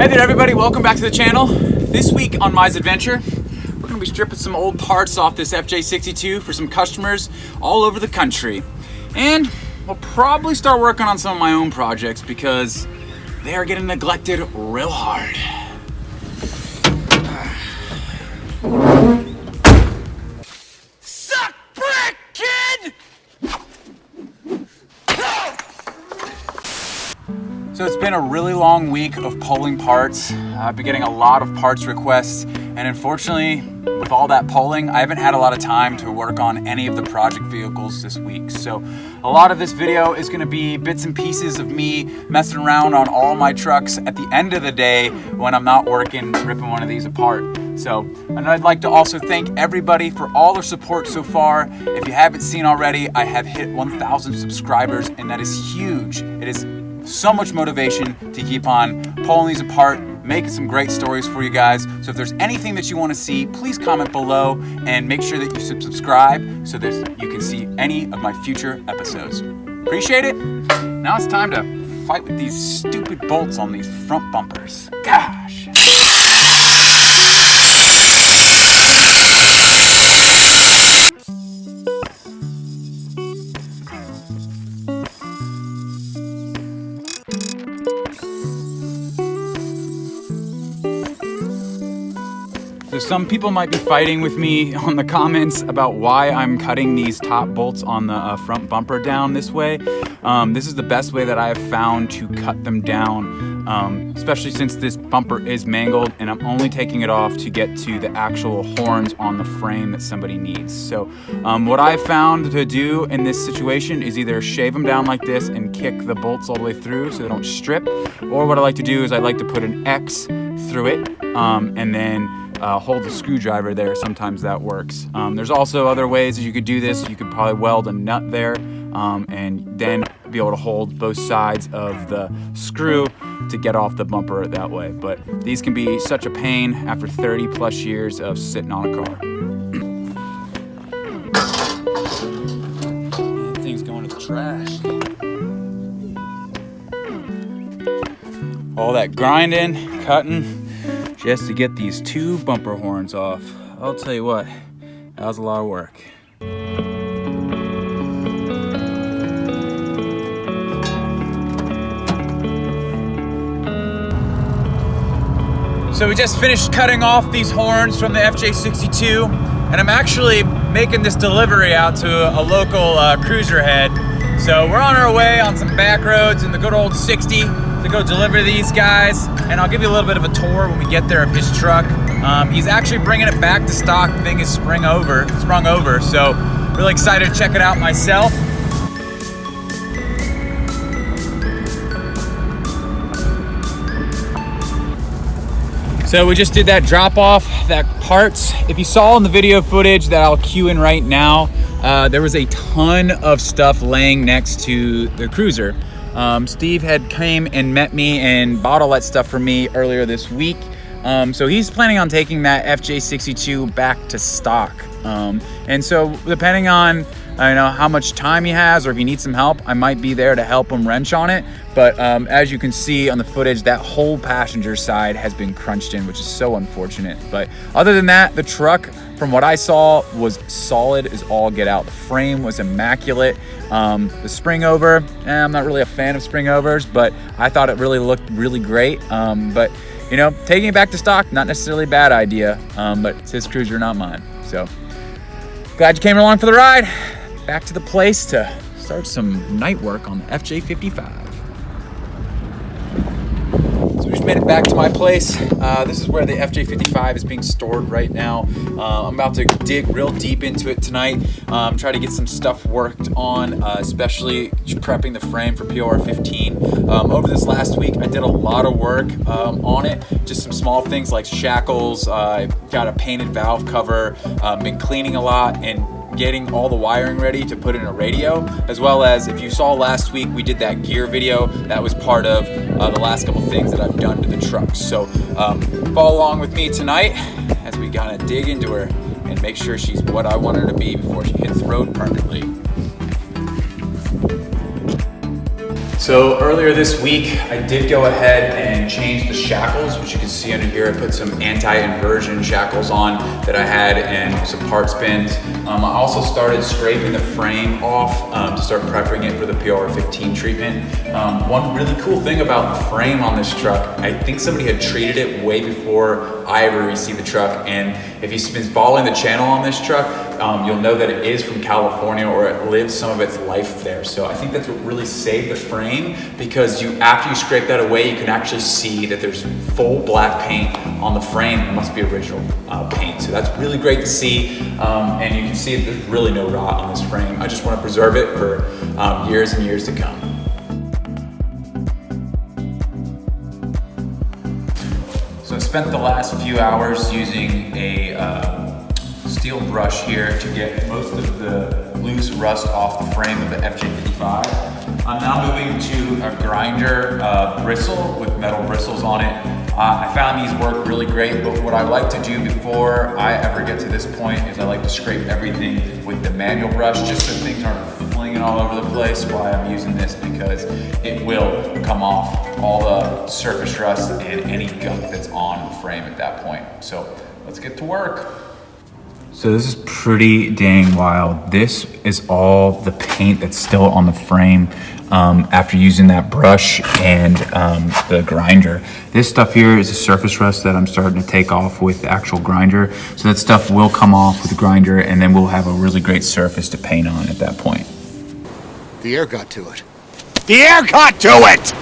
Hey there everybody, welcome back to the channel. This week on Mize Adventure, we're going to be stripping some old parts off this FJ62 for some customers all over the country. And we'll probably start working on some of my own projects because they are getting neglected real hard. Suck brick, kid! So it's been a really long week of pulling parts. I've been getting a lot of parts requests, and unfortunately, with all that pulling, I haven't had a lot of time to work on any of the project vehicles this week. So a lot of this video is gonna be bits and pieces of me messing around on all my trucks at the end of the day when I'm not working, ripping one of these apart. So, and I'd like to also thank everybody for all their support so far. If you haven't seen already, I have hit 1,000 subscribers, and that is huge. It is so much motivation to keep on pulling these apart, making some great stories for you guys. So if there's anything that you want to see, please comment below and make sure that you subscribe so that you can see any of my future episodes. Appreciate it. Now it's time to fight with these stupid bolts on these front bumpers. Gosh. So some people might be fighting with me on the comments about why I'm cutting these top bolts on the front bumper down this way. This is the best way that I have found to cut them down, especially since this bumper is mangled and I'm only taking it off to get to the actual horns on the frame that somebody needs. So what I've found to do in this situation is either shave them down like this and kick the bolts all the way through so they don't strip, or what I like to do is I like to put an X through it and then hold the screwdriver there. Sometimes that works. There's also other ways that you could do this. You could probably weld a nut there and then be able to hold both sides of the screw to get off the bumper that way. But these can be such a pain after 30 plus years of sitting on a car. That thing's going to the trash. All that grinding, cutting, just to get these two bumper horns off. I'll tell you what, that was a lot of work. So we just finished cutting off these horns from the FJ62, and I'm actually making this delivery out to a local cruiser head. So we're on our way on some back roads in the good old 60 to go deliver these guys, and I'll give you a little bit of a tour when we get there of his truck. He's actually bringing it back to stock. The thing is sprung over, so really excited to check it out myself. So we just did that drop off, that parts. If you saw in the video footage that I'll cue in right now, there was a ton of stuff laying next to the cruiser. Steve had came and met me and bought all that stuff for me earlier this week. So he's planning on taking that FJ62 back to stock. And so depending on how much time he has, or if he needs some help, I might be there to help him wrench on it. But as you can see on the footage, that whole passenger side has been crunched in, which is so unfortunate. But other than that, the truck, from what I saw, was solid as all get out. The frame was immaculate. The spring over, I'm not really a fan of spring overs, but I thought it really looked really great. But taking it back to stock, not necessarily a bad idea, but it's his cruiser, not mine. So glad you came along for the ride. Back to the place to start some night work on the FJ55. So we just made it back to my place. This is where the FJ55 is being stored right now. I'm about to dig real deep into it tonight. Try to get some stuff worked on, especially prepping the frame for POR15. Over this last week, I did a lot of work on it. Just some small things like shackles. I got a painted valve cover. Been cleaning a lot and getting all the wiring ready to put in a radio, as well as, if you saw last week, we did that gear video. That was part of the last couple things that I've done to the truck. So follow along with me tonight as we kind of dig into her and make sure she's what I want her to be before she hits the road permanently. So earlier this week, I did go ahead and change the shackles, which you can see under here. I put some anti-inversion shackles on that I had and some part spins. I also started scraping the frame off to start prepping it for the POR15 treatment. One really cool thing about the frame on this truck, I think somebody had treated it way before I ever received the truck. And if you've been following the channel on this truck, you'll know that it is from California, or it lives some of its life there. So I think that's what really saved the frame, because after you scrape that away, you can actually see that there's full black paint on the frame. It must be original paint. So that's really great to see. And you can see there's really no rot on this frame. I just want to preserve it for years and years to come. So I spent the last few hours using a steel brush here to get most of the loose rust off the frame of the FJ55. I'm now moving to a grinder bristle with metal bristles on it. I found these work really great, but what I like to do before I ever get to this point is I like to scrape everything with the manual brush, just so things aren't flinging all over the place while I'm using this, because it will come off all the surface rust and any gunk that's on the frame at that point. So let's get to work. So this is pretty dang wild. This is all the paint that's still on the frame after using that brush and the grinder. This stuff here is a surface rust that I'm starting to take off with the actual grinder. So that stuff will come off with the grinder, and then we'll have a really great surface to paint on at that point. The air got to it. The air got to it!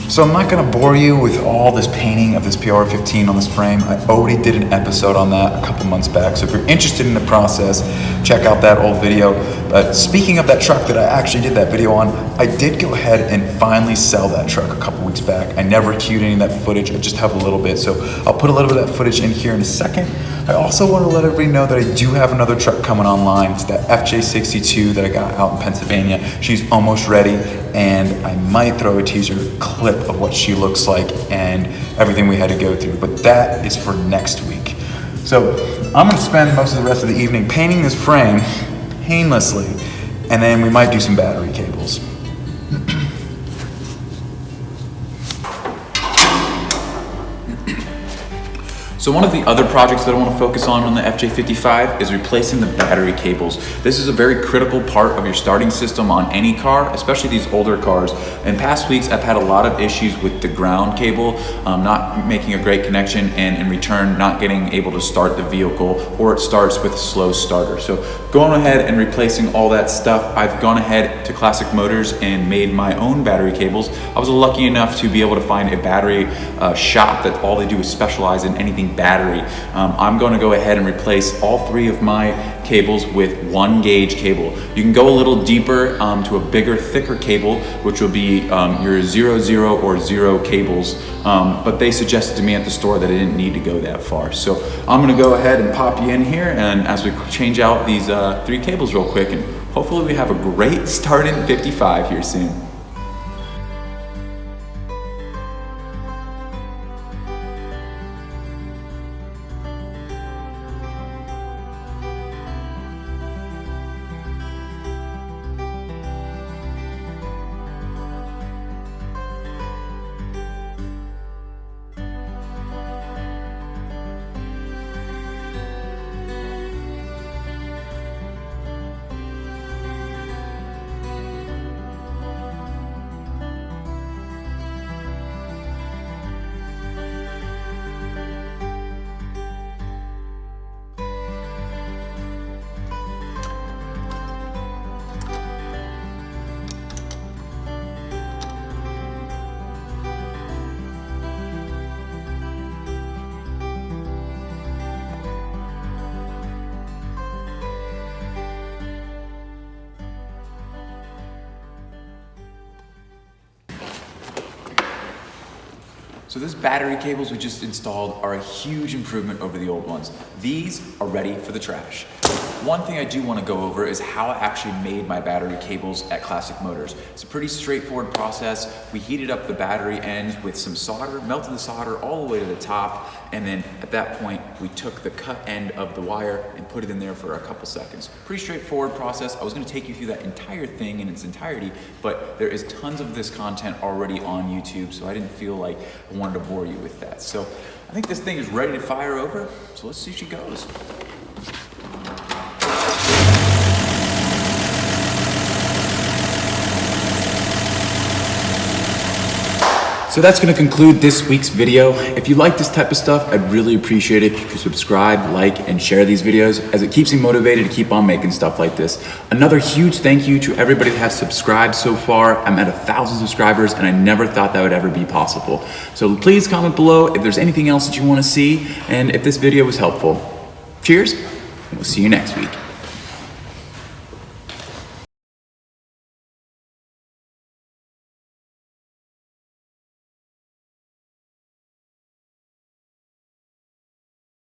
So I'm not gonna bore you with all this painting of this POR15 on this frame. I already did an episode on that a couple months back. So if you're interested in the process, check out that old video. But speaking of that truck that I actually did that video on, I did go ahead and finally sell that truck a couple weeks back. I never queued any of that footage. I just have a little bit. So I'll put a little bit of that footage in here in a second. I also want to let everybody know that I do have another truck coming online. It's that FJ62 that I got out in Pennsylvania. She's almost ready, and I might throw a teaser clip of what she looks like and everything we had to go through, but that is for next week. So I'm gonna spend most of the rest of the evening painting this frame painlessly, and then we might do some battery cables. So one of the other projects that I want to focus on the FJ55 is replacing the battery cables. This is a very critical part of your starting system on any car, especially these older cars. In past weeks, I've had a lot of issues with the ground cable not making a great connection, and in return, not getting able to start the vehicle, or it starts with a slow starter. So going ahead and replacing all that stuff, I've gone ahead to Classic Motors and made my own battery cables. I was lucky enough to be able to find a battery shop that all they do is specialize in anything battery. I'm going to go ahead and replace all three of my cables with 1 gauge cable. You can go a little deeper to a bigger, thicker cable, which will be your 00 or 0 cables, but they suggested to me at the store that I didn't need to go that far. So I'm going to go ahead and pop you in here, and as we change out these 3 cables real quick, and hopefully we have a great start in 55 here soon. So those battery cables we just installed are a huge improvement over the old ones. These are ready for the trash. One thing I do want to go over is how I actually made my battery cables at Classic Motors. It's a pretty straightforward process. We heated up the battery ends with some solder, melted the solder all the way to the top, and then at that point we took the cut end of the wire and put it in there for a couple seconds. Pretty straightforward process. I was going to take you through that entire thing in its entirety, but there is tons of this content already on YouTube, so I didn't feel like I wanted to bore you with that. So I think this thing is ready to fire over, so let's see if she goes. So that's going to conclude this week's video. If you like this type of stuff, I'd really appreciate it if you could subscribe, like, and share these videos, as it keeps me motivated to keep on making stuff like this. Another huge thank you to everybody that has subscribed so far. I'm at 1,000 subscribers, and I never thought that would ever be possible. So please comment below if there's anything else that you want to see, and if this video was helpful. Cheers, and we'll see you next week.